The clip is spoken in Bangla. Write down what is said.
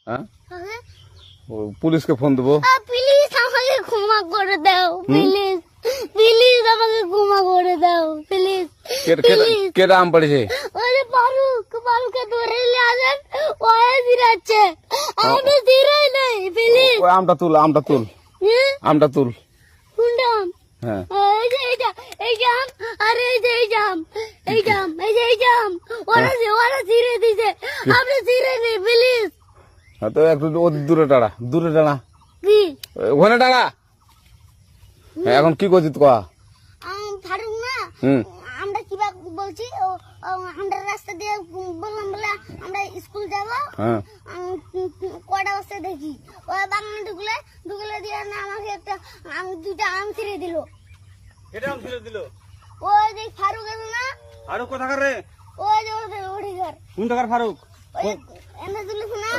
হ্যাঁ পুলিশকে ফোন দেবো। প্লিজ আমাকে ক্ষমা করে দাও, প্লিজ প্লিজ আমাকে ক্ষমা করে দাও, প্লিজ। কেটা আম পড়েছে? ওই যে পারুকে ধরে নিয়ে আসেন, ওই দিরাচ্ছে, আমি দিরাই নাই, প্লিজ। ওই আমটা তুল আমটা তুল কোনটা আম? হ্যাঁ এই যে এই জাম, আরে এই যে এই জাম, এই জাম, ওরা ছিঁড়ে দিছে, আপনি ছিঁড়ে নেই, প্লিজ। তো একটু দূরে টাড়া কি ওখানে টাড়া। এখন কি করছিস কয়া? ফারুক না, আমরা কিবা বলছি, আমরা রাস্তা দিয়ে বললাম বলে আমরা স্কুল যাবো, কটা বসে দেখি ওই বাগানে ঢুকলে দিয়ে না আমাকে একটা দুটা আম ছিঁড়ে দিল। এটা আম ছিঁড়ে দিল? ওই যে ফারুক আছে না, ফারুক কোথাকার রে? ওই যে ওঠে ঘর। কোন টাকার ফারুক? এনে দিল না।